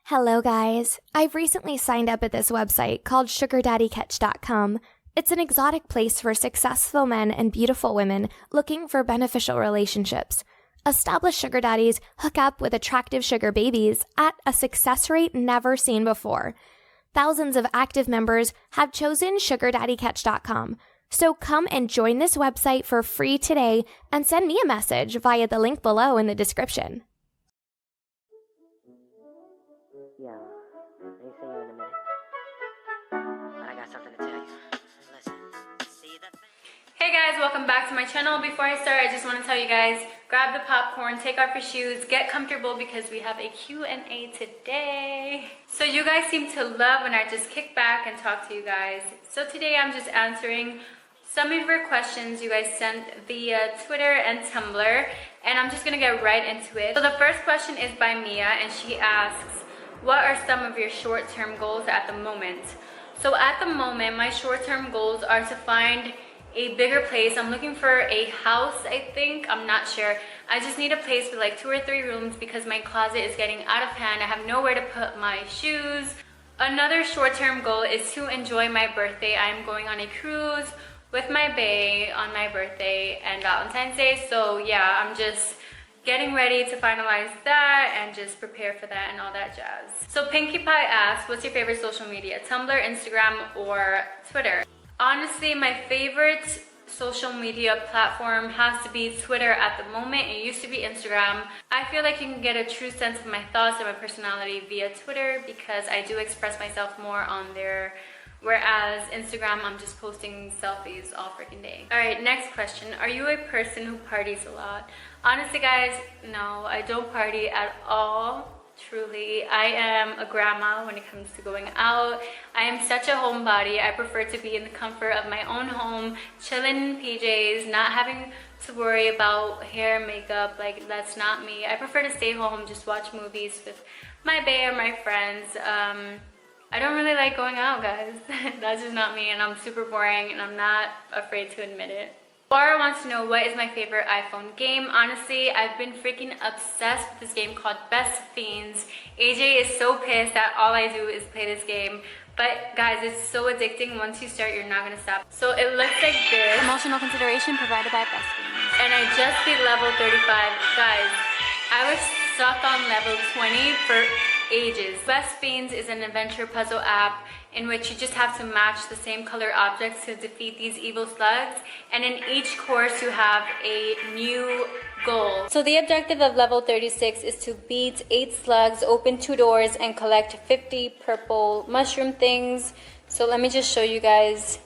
Hello guys, I've recently signed up at this website called sugardaddycatch.com. It's an exotic place for successful men and beautiful women looking for beneficial relationships. Established sugar daddies hook up with attractive sugar babies at a success rate never seen before. Thousands of active members have chosen sugardaddycatch.com. So come and join this website for free today and send me a message via the link below in the description. Yeah, let me see you in a minute. But I got something to tell you. Listen. See the Hey guys, welcome back to my channel. Before I start, I just want to tell you guys, grab the popcorn, take off your shoes, get comfortable because we have a Q&A today. So you guys seem to love when I just kick back and talk to you guys. So today I'm just answering some of your questions you guys sent via Twitter and Tumblr, and I'm just gonna get right into it. So the first question is by Mia, and she asks, what are some of your short-term goals at the moment? So at the moment, my short-term goals are to find a bigger place. I'm looking for a house, I think. I'm not sure. I just need a place with like 2 or 3 rooms because my closet is getting out of hand. I have nowhere to put my shoes. Another short-term goal is to enjoy my birthday. I'm going on a cruise with my bae on my birthday and Valentine's Day. So yeah, I'm just getting ready to finalize that and just prepare for that and all that jazz. So Pinkie Pie asks, what's your favorite social media? Tumblr, Instagram, or Twitter? Honestly, my favorite social media platform has to be Twitter at the moment. It used to be Instagram. I feel like you can get a true sense of my thoughts and my personality via Twitter because I do express myself more on there. Whereas Instagram, I'm just posting selfies all freaking day. All right, next question. Are you a person who parties a lot? Honestly, guys, no, I don't party at all. Truly, I am a grandma when it comes to going out. I am such a homebody. I prefer to be in the comfort of my own home, chilling in PJs, not having to worry about hair, makeup. Like, that's not me. I prefer to stay home, just watch movies with my bae or my friends. I don't really like going out, guys. That's just not me, and I'm super boring, and I'm not afraid to admit it. Laura wants to know, what is my favorite iPhone game? Honestly, I've been freaking obsessed with this game called Best Fiends. AJ is so pissed that all I do is play this game. But guys, it's so addicting. Once you start, you're not gonna stop. So it looks like this. Promotional consideration provided by Best Fiends. And I just beat level 35. Guys, I was stuck on level 20 for ages. Best Fiends is an adventure puzzle app in which you just have to match the same color objects to defeat these evil slugs, and in each course you have a new goal. So the objective of level 36 is to beat 8 slugs, open 2 doors, and collect 50 purple mushroom things. So let me just show you guys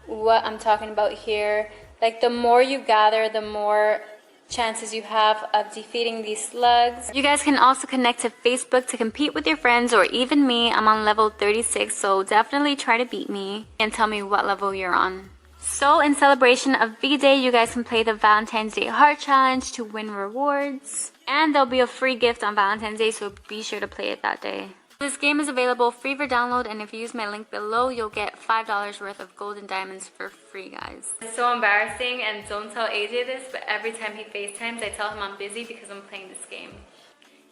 what I'm talking about here. Like, the more you gather, the more chances you have of defeating these slugs. You guys can also connect to Facebook to compete with your friends, or even me. I'm on level 36, so definitely try to beat me and tell me what level you're on. So in celebration of V-Day, you guys can play the Valentine's Day Heart Challenge to win rewards, and there'll be a free gift on Valentine's Day, so be sure to play it that day. This game is available free for download, and if you use my link below, you'll get $5 worth of gold and diamonds for free, guys. It's so embarrassing, and don't tell AJ this, but every time he FaceTimes, I tell him I'm busy because I'm playing this game.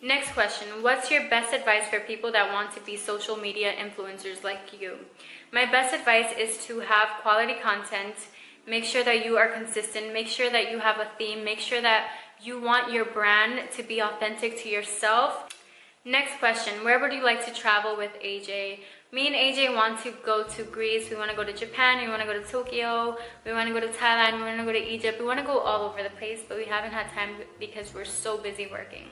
Next question. What's your best advice for people that want to be social media influencers like you? My best advice is to have quality content. Make sure that you are consistent. Make sure that you have a theme. Make sure that you want your brand to be authentic to yourself. Next question, where would you like to travel with AJ? Me and AJ want to go to Greece, we want to go to Japan, we want to go to Tokyo, we want to go to Thailand, we want to go to Egypt, we want to go all over the place, but we haven't had time because we're so busy working.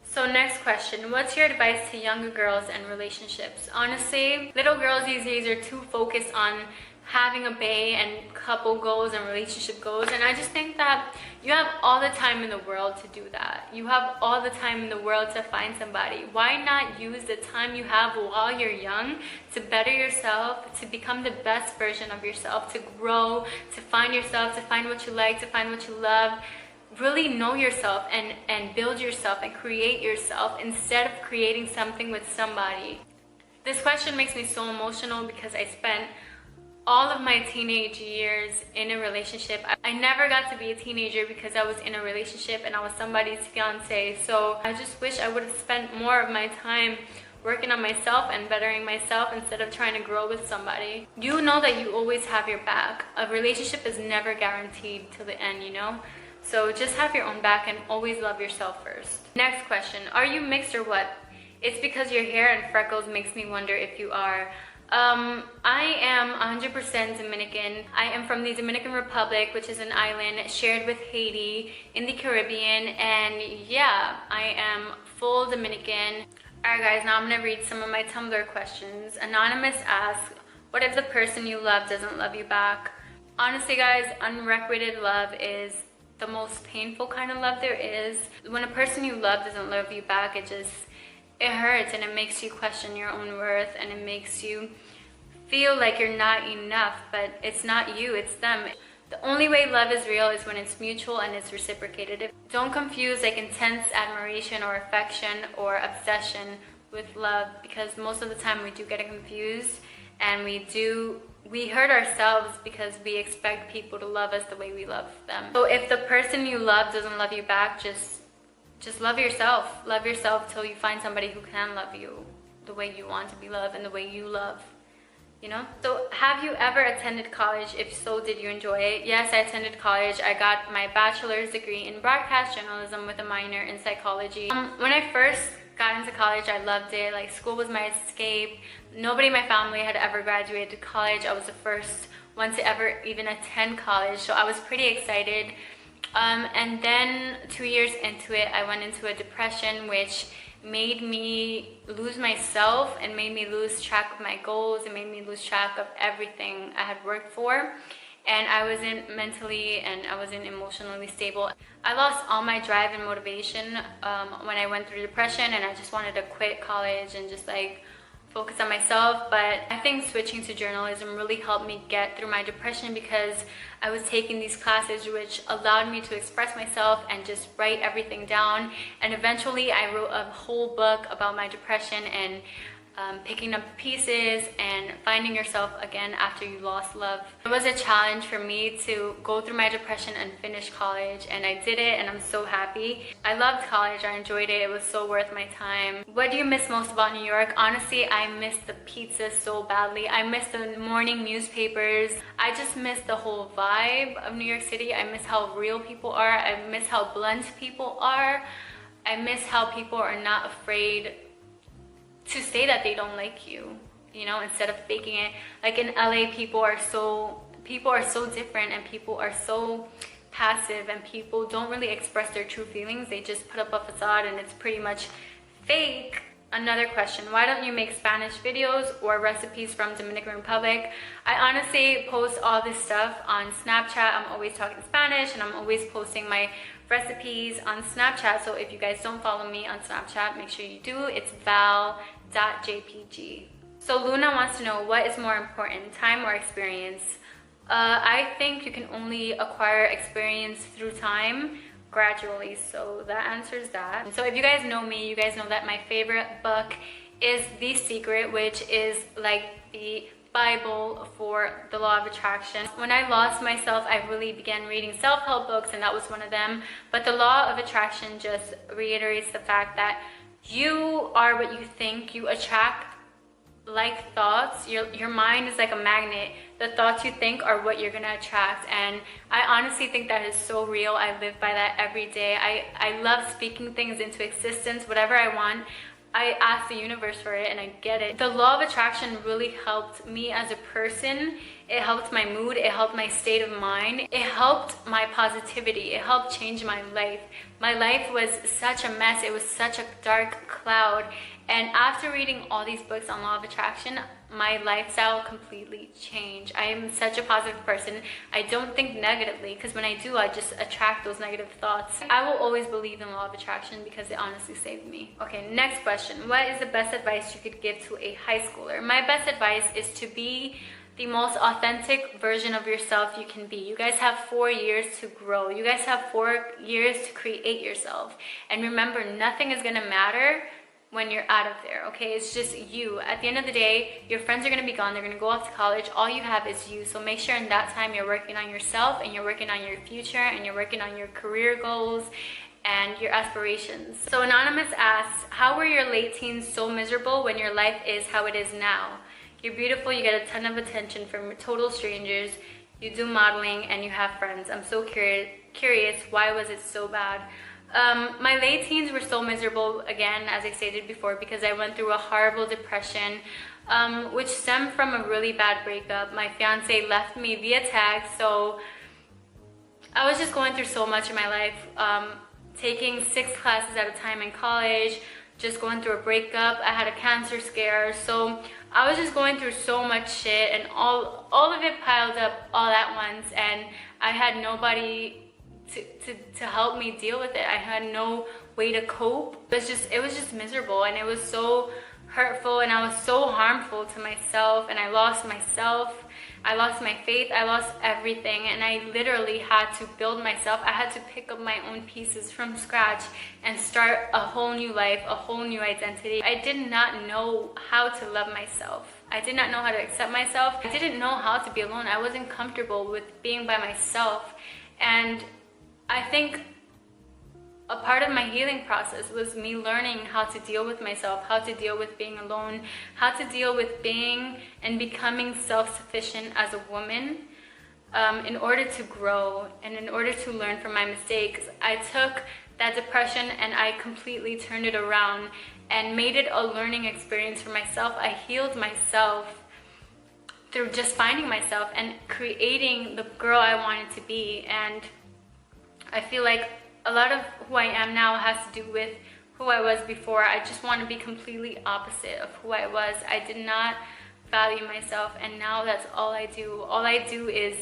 So next question, what's your advice to younger girls and relationships? Honestly, little girls these days are too focused on having a bae and couple goals and relationship goals, and I just think that you have all the time in the world to do that. You have all the time in the world to find somebody. Why not use the time you have while you're young to better yourself, to become the best version of yourself, to grow, to find yourself, to find what you like, to find what you love. Really know yourself and build yourself and create yourself instead of creating something with somebody. This question makes me so emotional because I spent all of my teenage years in a relationship. I never got to be a teenager because I was in a relationship and I was somebody's fiance. So I just wish I would have spent more of my time working on myself and bettering myself instead of trying to grow with somebody. You know that you always have your back. A relationship is never guaranteed till the end, you know? So just have your own back and always love yourself first. Next question, are you mixed or what? It's because your hair and freckles makes me wonder if you are. I am 100% Dominican. I am from the Dominican Republic, which is an island shared with Haiti in the Caribbean, and yeah, I am full Dominican. Alright guys, now I'm gonna read some of my Tumblr questions. Anonymous asks, what if the person you love doesn't love you back? Honestly guys, unrequited love is the most painful kind of love there is. When a person you love doesn't love you back, it hurts and it makes you question your own worth, and it makes you feel like you're not enough, but it's not you, it's them. The only way love is real is when it's mutual and it's reciprocated. Don't confuse like intense admiration or affection or obsession with love, because most of the time we do get it confused, and we hurt ourselves because we expect people to love us the way we love them. So if the person you love doesn't love you back, just love yourself. Love yourself till you find somebody who can love you the way you want to be loved and the way you love, you know? So have you ever attended college? If so, did you enjoy it? Yes, I attended college. I got my bachelor's degree in broadcast journalism with a minor in psychology. When I first got into college, I loved it. Like, school was my escape. Nobody in my family had ever graduated to college. I was the first one to ever even attend college, so I was pretty excited. And then 2 years into it, I went into a depression, which made me lose myself and made me lose track of my goals. It made me lose track of everything I had worked for. And I wasn't mentally and I wasn't emotionally stable. I lost all my drive and motivation when I went through depression, and I just wanted to quit college and just like focus on myself. But I think switching to journalism really helped me get through my depression, because I was taking these classes which allowed me to express myself and just write everything down. And eventually I wrote a whole book about my depression and picking up pieces and finding yourself again after you lost love. It was a challenge for me to go through my depression and finish college, and I did it, and I'm so happy. I loved college, I enjoyed it, it was so worth my time. What do you miss most about New York? Honestly, I miss the pizza so badly. I miss the morning newspapers. I just miss the whole vibe of New York City. I miss how real people are. I miss how blunt people are. I miss how people are not afraid to say that they don't like you, you know, instead of faking it. Like in LA, people are so different, and people are so passive, and people don't really express their true feelings. They just put up a facade, and it's pretty much fake. Another question, why don't you make Spanish videos or recipes from Dominican Republic? I honestly post all this stuff on Snapchat. I'm always talking Spanish, and I'm always posting my recipes on Snapchat. So if you guys don't follow me on Snapchat, make sure you do. It's val.jpg. So Luna wants to know, what is more important, time or experience? I think you can only acquire experience through time, gradually. So that answers that. So if you guys know me, you guys know that my favorite book is The Secret, which is like the Bible for the law of attraction. When I lost myself, I really began reading self-help books, and that was one of them. But the law of attraction just reiterates the fact that you are what you think. You attract like thoughts. Your mind is like a magnet. The thoughts you think are what you're gonna attract, and I honestly think that is so real. I live by that every day. I love speaking things into existence. Whatever I want, I ask the universe for it, and I get it. The law of attraction really helped me as a person. It helped my mood, it helped my state of mind, it helped my positivity, it helped change my life. My life was such a mess, it was such a dark cloud. And after reading all these books on law of attraction, my lifestyle completely changed. I am such a positive person. I don't think negatively, because when I do, I just attract those negative thoughts. I will always believe in law of attraction because it honestly saved me. Okay, next question. What is the best advice you could give to a high schooler? My best advice is to be the most authentic version of yourself you can be. You guys have 4 years to grow. You guys have 4 years to create yourself. And remember, nothing is gonna matter when you're out of there, okay? It's just you. At the end of the day, your friends are gonna be gone, they're gonna go off to college, all you have is you. So make sure in that time you're working on yourself, and you're working on your future, and you're working on your career goals, and your aspirations. So Anonymous asks, how were your late teens so miserable when your life is how it is now? You're beautiful, you get a ton of attention from total strangers, you do modeling, and you have friends. I'm so curious, why was it so bad? My late teens were so miserable, again, as I stated before, because I went through a horrible depression, which stemmed from a really bad breakup. My fiance left me via text, so I was just going through so much in my life, taking 6 classes at a time in college, just going through a breakup. I had a cancer scare, so I was just going through so much shit, and all of it piled up all at once, and I had nobody to help me deal with it. I had no way to cope. It was just miserable, and it was so hurtful, and I was so harmful to myself, and I lost myself. I lost my faith, I lost everything, and I literally had to build myself. I had to pick up my own pieces from scratch and start a whole new life, a whole new identity. I did not know how to love myself. I did not know how to accept myself. I didn't know how to be alone. I wasn't comfortable with being by myself. And I think a part of my healing process was me learning how to deal with myself, how to deal with being alone, how to deal with being and becoming self-sufficient as a woman, in order to grow and in order to learn from my mistakes. I took that depression and I completely turned it around and made it a learning experience for myself. I healed myself through just finding myself and creating the girl I wanted to be. And I feel like a lot of who I am now has to do with who I was before. I just want to be completely opposite of who I was. I did not value myself, and now that's all I do. All I do is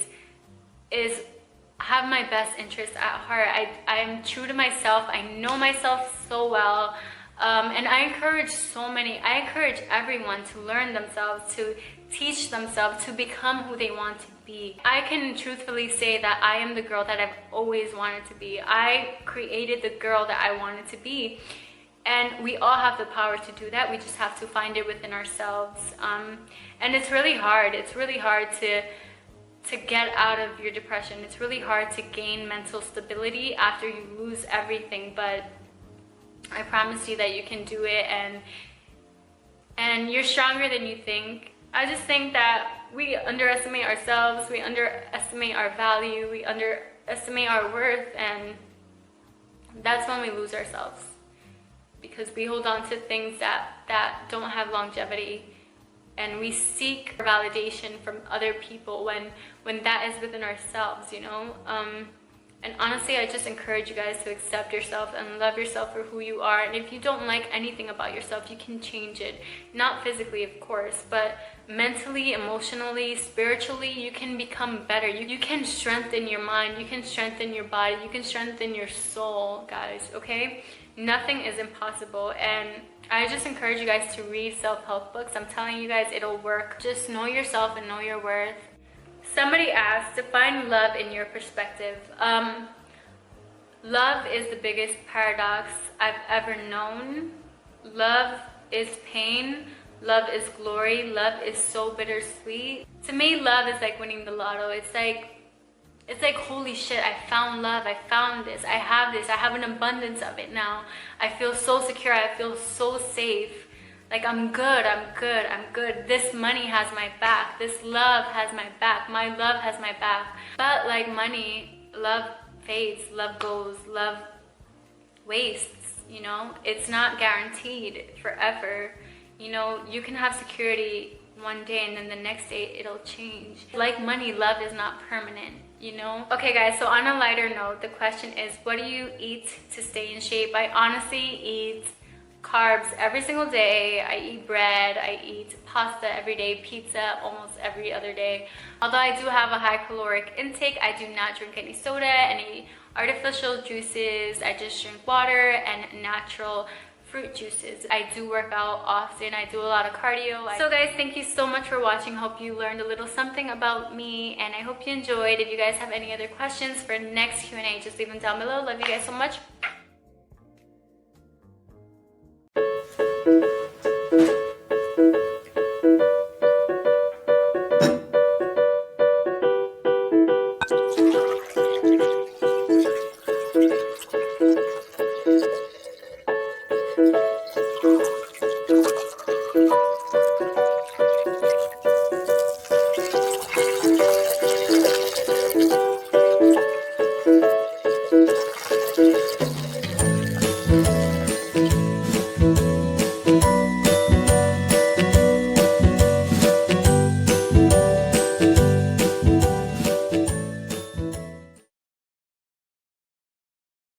have my best interests at heart. I am true to myself. I know myself so well. And I encourage everyone to learn themselves, to teach themselves, to become who they want to be. I can truthfully say that I am the girl that I've always wanted to be. I created the girl that I wanted to be. And we all have the power to do that. We just have to find it within ourselves. And it's really hard. It's really hard to get out of your depression. It's really hard to gain mental stability after you lose everything. But I promise you that you can do it, and you're stronger than you think. I just think that we underestimate ourselves, we underestimate our value, we underestimate our worth, and that's when we lose ourselves. Because we hold on to things that don't have longevity, and we seek validation from other people when that is within ourselves, you know? And honestly, I just encourage you guys to accept yourself and love yourself for who you are. And if you don't like anything about yourself, you can change it. Not physically, of course, but mentally, emotionally, spiritually, you can become better. You can strengthen your mind, you can strengthen your body, you can strengthen your soul, guys, okay? Nothing is impossible. And I just encourage you guys to read self-help books. I'm telling you guys, it'll work. Just know yourself and know your worth. Somebody asked, define love in your perspective. Love is the biggest paradox I've ever known. Love is pain. Love is glory. Love is so bittersweet. To me, love is like winning the lotto. It's like, holy shit, I found love. I found this. I have an abundance of it now. I feel so secure. I feel so safe. Like, I'm good. This money has my back. This love has my back. My love has my back. But like money, love fades, love goes, love wastes, you know? It's not guaranteed forever. You know, you can have security one day and then the next day it'll change. Like money, love is not permanent, you know? Okay guys, so on a lighter note, the question is, what do you eat to stay in shape? I honestly eat carbs every single day. I eat bread, I eat pasta every day, pizza almost every other day. Although I do have a high caloric intake, I do not drink any soda, any artificial juices. I just drink water and natural fruit juices. I do work out often. I do a lot of cardio. So guys, thank you so much for watching. Hope you learned a little something about me, and I hope you enjoyed. If you guys have any other questions for next Q&A, just leave them down below. Love you guys so much.